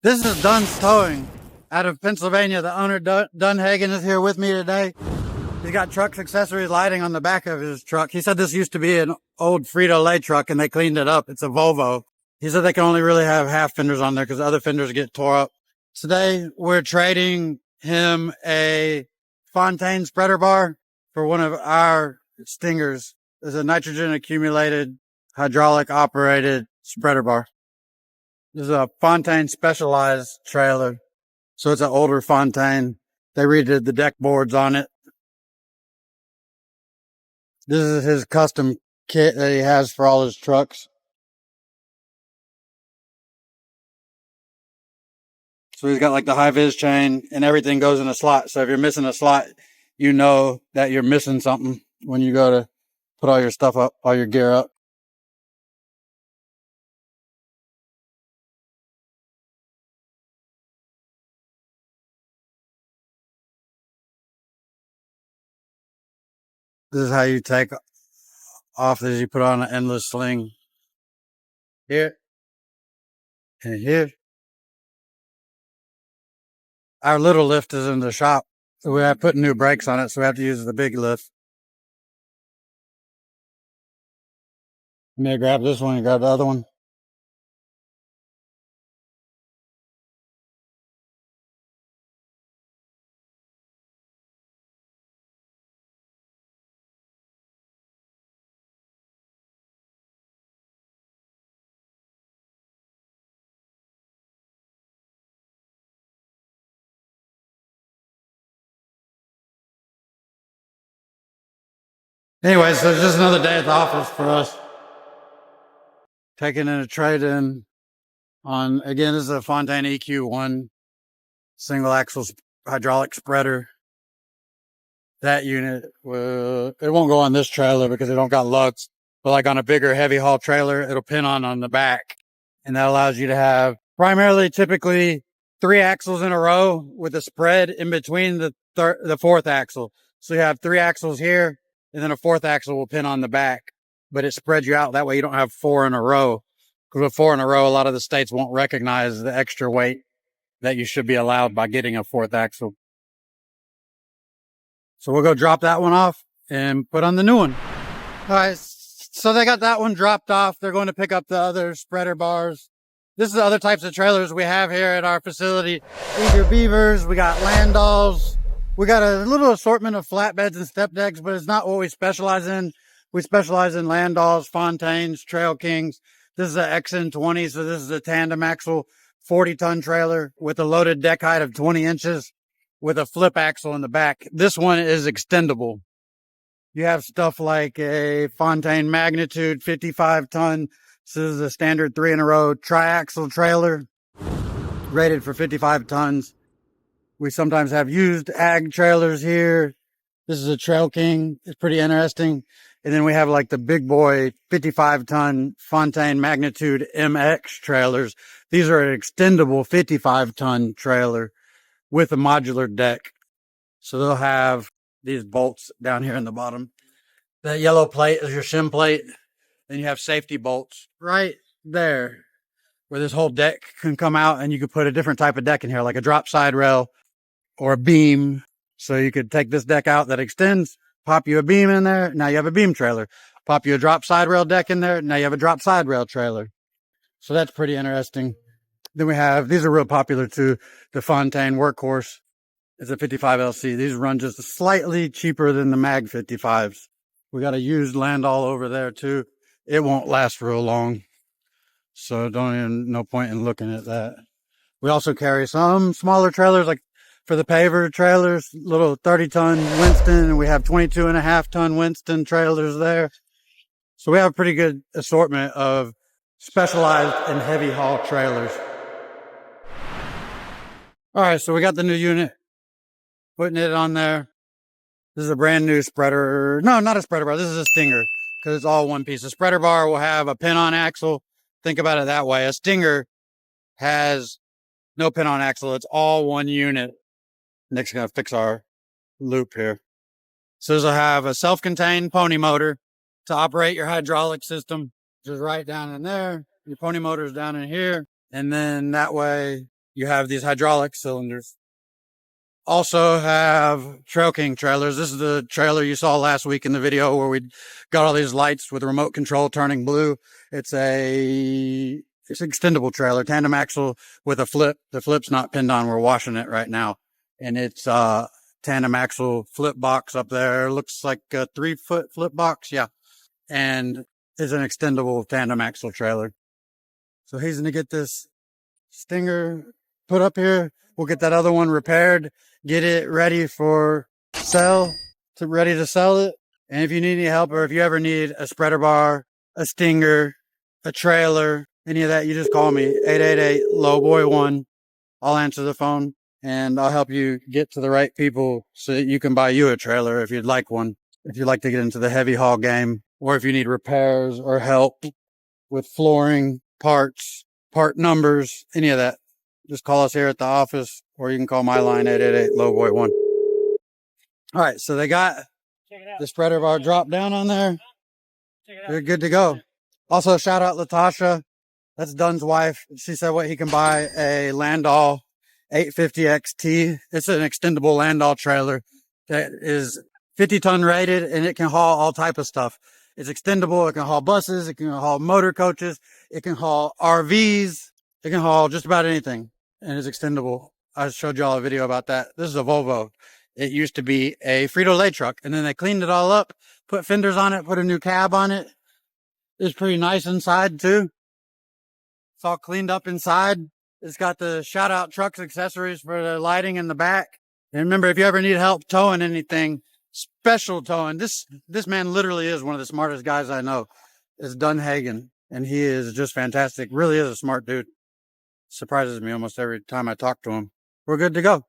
This is Dunne's Towing out of Pennsylvania. The owner, Dunhagen, is here with me today. He's got truck accessories lighting on the back of his truck. He said this used to be an old Frito-Lay truck and they cleaned it up. It's a Volvo. He said they can only really have half fenders on there because the other fenders get tore up. Today, we're trading him a Fontaine spreader bar for one of our Stingers. It's a nitrogen accumulated, hydraulic operated spreader bar. This is a Fontaine specialized trailer. So it's an older Fontaine. They redid the deck boards on it. This is his custom kit that he has for all his trucks. So he's got like the high vis chain and everything goes in a slot. So if you're missing a slot, you know that you're missing something when you go to put all your stuff up, all your gear up. This is how you take off this. You put on an endless sling here and here. Our little lift is in the shop. So we have put new brakes on it. So we have to use the big lift. You may grab this one and grab the other one. Anyway, so it's just another day at the office for us. Taking in a trade-in on, again, this is a Fontaine EQ1 single axle hydraulic spreader. That unit will, it won't go on this trailer because it don't got lugs, but like on a bigger heavy haul trailer, it'll pin on the back. And that allows you to have primarily typically 3 axles in a row with a spread in between the fourth axle. So you have 3 axles here and then a 4th axle will pin on the back, but it spreads you out. That way you don't have 4 in a row. Because with 4 in a row, a lot of the states won't recognize the extra weight that you should be allowed by getting a 4th axle. So we'll go drop that one off and put on the new one. All right. So they got that one dropped off. They're going to pick up the other spreader bars. This is the other types of trailers we have here at our facility. These are Beavers. We got Landals. We got a little assortment of flatbeds and step decks, but it's not what we specialize in. We specialize in Landals, Fontaines, Trail Kings. This is an XN20, so this is a tandem axle 40-ton trailer with a loaded deck height of 20 inches with a flip axle in the back. This one is extendable. You have stuff like a Fontaine Magnitude 55-ton. This is a standard 3-in-a-row triaxle trailer rated for 55 tons. We sometimes have used ag trailers here. This is a Trail King. It's pretty interesting. And then we have like the big boy 55-ton Fontaine Magnitude MX trailers. These are an extendable 55-ton trailer with a modular deck. So they'll have these bolts down here in the bottom. That yellow plate is your shim plate. Then you have safety bolts right there where this whole deck can come out and you could put a different type of deck in here, like a drop side rail or a beam. So you could take this deck out that extends, pop you a beam in there. Now you have a beam trailer. Pop you a drop side rail deck in there. Now you have a drop side rail trailer. So that's pretty interesting. Then we have, these are real popular too. The Fontaine Workhorse is a 55LC. These run just slightly cheaper than the Mag 55s. We got a used Landau over there too. It won't last real long. So no point in looking at that. We also carry some smaller trailers, like for the paver trailers, little 30-ton Winston, and we have 22.5-ton Winston trailers there. So we have a pretty good assortment of specialized and heavy haul trailers. All right, so we got the new unit, putting it on there. This is a brand new spreader. No, not a spreader bar. This is a Stinger because it's all one piece. A spreader bar will have a pin-on axle. Think about it that way. A Stinger has no pin-on axle. It's all one unit. Nick's going to fix our loop here. So this will have a self-contained pony motor to operate your hydraulic system. Just right down in there. Your pony motor is down in here. And then that way you have these hydraulic cylinders. Also have Trail King trailers. This is the trailer you saw last week in the video where we got all these lights with remote control turning blue. It's an extendable trailer, tandem axle with a flip. The flip's not pinned on. We're washing it right now. And it's tandem axle flip box up there. Looks like a 3-foot flip box. Yeah. And is an extendable tandem axle trailer. So he's going to get this Stinger put up here. We'll get that other one repaired, get it ready for ready to sell it. And if you need any help, or if you ever need a spreader bar, a Stinger, a trailer, any of that, you just call me, 888-LOWBOY1. I'll answer the phone and I'll help you get to the right people so that you can buy you a trailer if you'd like one. If you'd like to get into the heavy haul game, or if you need repairs or help with flooring, parts, part numbers, any of that, just call us here at the office, or you can call my line, 888-LOWBOY1. All right, so they got the spreader bar drop down on there. They're good to go. Also, shout out Latasha. That's Dunne's wife. She said what he can buy a Landau 850 XT. It's an extendable Landau trailer that is 50-ton rated, and it can haul all type of stuff. It's extendable. It can haul buses. It can haul motor coaches. It can haul RVs. It can haul just about anything, and it's extendable. I showed y'all a video about that. This is a Volvo. It used to be a Frito-Lay truck, and then they cleaned it all up, put fenders on it, put a new cab on it. It's pretty nice inside, too. It's all cleaned up inside. It's got the shout-out trucks accessories for the lighting in the back. And remember, if you ever need help towing anything, special towing, this man literally is one of the smartest guys I know, is Dunne, and he is just fantastic. Really is a smart dude. Surprises me almost every time I talk to him. We're good to go.